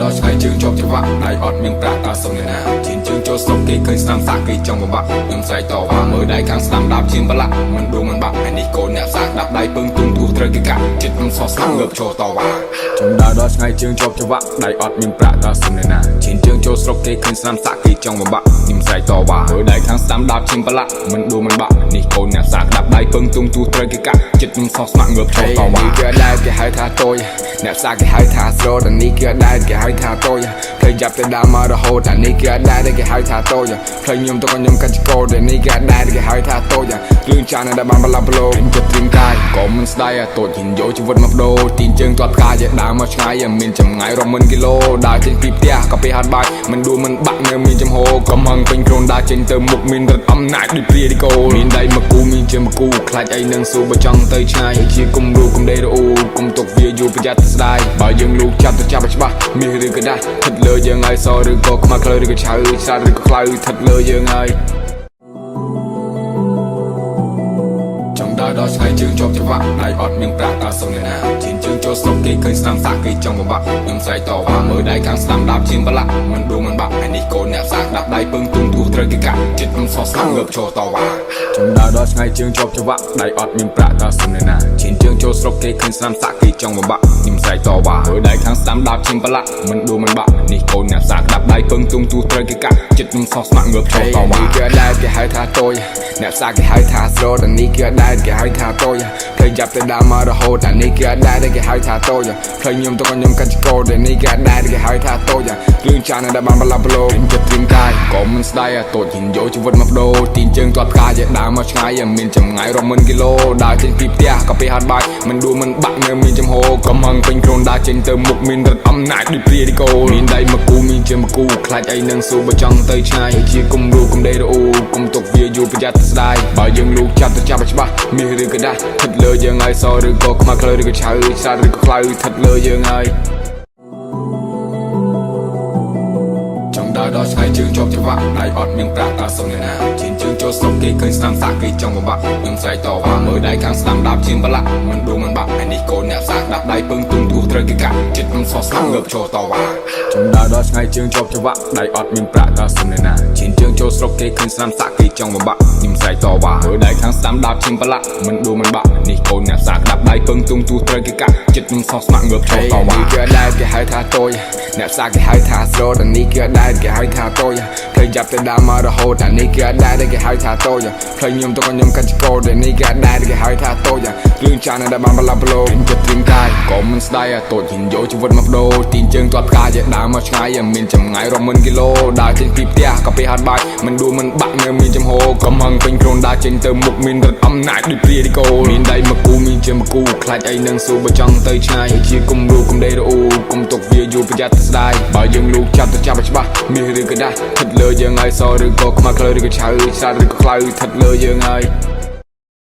ដល់ឆ្ងាយជើងជាប់ច្បាក់ដៃអត់មានប្រាក់តាសុំអ្នកណាជិនជើងចូលស្រុកគេឃើញស្នាមសាក់គេចង់បំបាក់ខ្ញុំស្រែកតវ៉ាមើលដៃខាងស្នាមដាប់ជាងប្រឡាក់មិនដួលមិនបាក់ឯនេះកូនអ្នកសាក់ដាប់ដៃពឹងទុំទួត្រូវគេកាក់ចិត្តខ្ញុំសោះស្នាមងើបឈរតវ៉ាចំដើរដល់ឆ្ងាយជើងជាប់ច្បាក់ដៃអត់មានប្រាក់តាសុំអ្នកណាជិនជើងចូលស្រុកគេឃើញស្នាមសាក់គេចង់បំបាក់ខ្ញុំស្រែកតវ៉ាមើលដៃខាងស្នាមដាប់ជាងប្រឡាក់មិនដួលមិនបាក់នេះកូនអ្នកសាក់ដាប់ដៃពឹងទុំទួត្រូវគេកាក់ចិត្តខ្ញុំសោះស្នាមងើបឈរតវ៉ាគេដែរគេហៅថាតូចអ្នកសាក់គេហៅថាស្រោតនេះគេដែរគេហៅថាតូចเคยจับแต่ดาวมารโหดแต่นี่ก็ได้ได้แค่หายท่าโตอย่างเคยยมตัวกันยมกันจะโกรธแต่นี่ก็ได้ได้แค่หายท่าโตอย่างลื่นจานในบ้านบลาบโลเป็นจุดทิ้งกายก็มันสไตล์ตัวหินโยชีวิตมาโดตีนเชิงตัวกายจะดาวมาใช้ยังมีจำไงรอมันกิโลดาวเจนปีเตี้ยก็ไปหาดใบมันดูมันบักเนื้อมีจำโหก็มังเป็นโครนดาวเจนเติมมุกมีนรัดอำนาจดิเปรียดิโกมีนได้มากูมีเจมากูคลายไอ้นังสู้ประจังเตยชายชีกุมรูกุมเดรูกุมตกเวียอยู่ประหยัดสไตล์บ่ยังลูกจับตัวจับไปใช่ปะมีหรือก็ได้ทัดเลยยังไงซอหรือก็มาเคยหรือก็ใช้ชาหรือก็คลายทัดเลยยังไงដល់ឆ្ងាយជើងជាប់ច្បាក់ដៃអត់មានប្រាក់តាសុំអ្នកណាជិនជើងចូលស្រុកគេឃើញស្នាមសាក់គេចង់បំបាក់ខ្ញុំស្រែកតវ៉ាមើលដៃខាងស្នាមដាប់ជាងប្រឡាក់មិនដួលមិនបាក់ឯនេះកូនអ្នកសាក់ដាប់ដៃពឹងទុំទួត្រូវគេកាក់ចិត្តខ្ញុំសោះស្នាមងើបឈរតវ៉ាចំដើរដល់ឆ្ងាយជើងជាប់ច្បាក់ដៃអត់មានប្រាក់តាសុំអ្នកណាជិនជើងចូលស្រុកគេឃើញស្នាមសាក់គេចង់បំបាក់ខ្ញុំស្រែកតវ៉ាមើលដៃខាងស្នាមដាប់ជាងប្រឡាក់មិនដួលមិនបាក់នេះកូនអ្នកសាក់ដាប់ដៃពឹងទុំទួត្រូវគេកាក់ចិត្តខ្ញុំសោះស្នាមងើបឈរតវ៉ាគេដែរគេហៅថាតូចអ្នកសាក់គេហៅថាស្រោតនេះគេដែរគេហៅថាតូចเคยจับแต่ดาวมารโหดแต่นี่ก็ได้ได้แค่หายท่าโตอย่างเคยยมตัวกันยมกันจะโกรธแต่นี่ก็ได้ได้แค่หายท่าโตอย่างลื่นจานในบ้านบลาบโลเป็นจุดทิ้งกายก็มันสไตล์ตัวหินโยชีวิตมาโดตีนเชิงตัวกายจะดาวมาใช้ยังมีจำไงรอมันกิโลดาวเจนปีเตี้ยก็ไปหาดใบมันดูมันบักเนื้อมีจำโหก็มังเป็นโครนดาวเจนเติมมุกมีนรัดอำนาจดิเปรียดิโกมีนได้มากูมีเจมากูคลายไอ้นังสู้ประจังเตยชายชีกุมรูกุมเดรูกุมตกเวียอยู่ประหยัดสไตล์บ่ยังลูกจับตัวจับไปใช่ปะมีหรือก็ได้ทัดเลยยังไงซอหรือก็มาเคยหรือก็ใช้ชาหรือก็คลายทัดเลยยังไงដល់ឆ្ងាយជើងជាប់ច្បាក់ដៃអត់មានប្រាក់តាសុំអ្នកណាជិនជើងចូលស្រុកគេឃើញស្នាមសាក់គេចង់បំបាក់ខ្ញុំស្រែកតវ៉ាមើលដៃខាងស្នាមដាប់ជាងប្រឡាក់មិនដួលមិនបាក់ឯនេះកូនអ្នកសាក់ដាប់ដៃពឹងទុំទួត្រូវគេកាក់ចិត្តខ្ញុំសោះស្នាមងើបឈរតវ៉ាចំដើរដល់ឆ្ងាយជើងជាប់ច្បាក់ដៃអត់មានប្រាក់តាសុំអ្នកណាជិនជើងចូលស្រុកគេឃើញស្នាមសាក់គេចង់បំបាក់ខ្ញុំស្រែកតវ៉ាមើលដៃខាងស្នាមដាប់ជាងប្រឡាក់មិនដួលមិនបាក់នេះកូនអ្នកសាក់ដាប់ដៃពឹងទុំទួត្រូវគេកាក់ចិត្តខ្ញុំសោះស្នាមងើបឈរតវ៉ាគេដែរគេហៅថាតូចអ្នកសាក់គេហៅថាស្រោតនេះគេដែរគេហៅថាតូចเคยจับแต่ดาวมารโหดแต่นี่ก็ได้ได้แค่หายท่าโตอย่างเคยยมตัวกันยมกันจะโกรธแต่นี่ก็ได้ได้แค่หายท่าโตอย่างลื่นจานในบ้านบลาบโลเป็นจุดทิ้งกายก็มันสไตล์ตัวหินโยชีวิตมาโดตีนเชิงตัวกายจะดาวมาใช้ยังมีจำไงรอมันกิโลดาวเจนปีเตี้ยก็ไปหาดใบมันดูมันบักเนื้อมีจำโหก็มังเป็นโครนดาวเจนเติมมุกมีนรัดอำนาจดิเปรียดิโกมีนได้มากูมีเจมากูคลายไอ้นังสู้ประจังเตยชายชีกุมรูกุมเดรูกุมตกเวียอยู่ประหยัดสไตล์บ่ยังลูกจับตัวจับไปใช่ปะมีหรือก็ได้ทัดเลยยังไงซอหรือก็มาเคยหรือก็ใช้ชาหรือก็คลายทัดเลยยังไง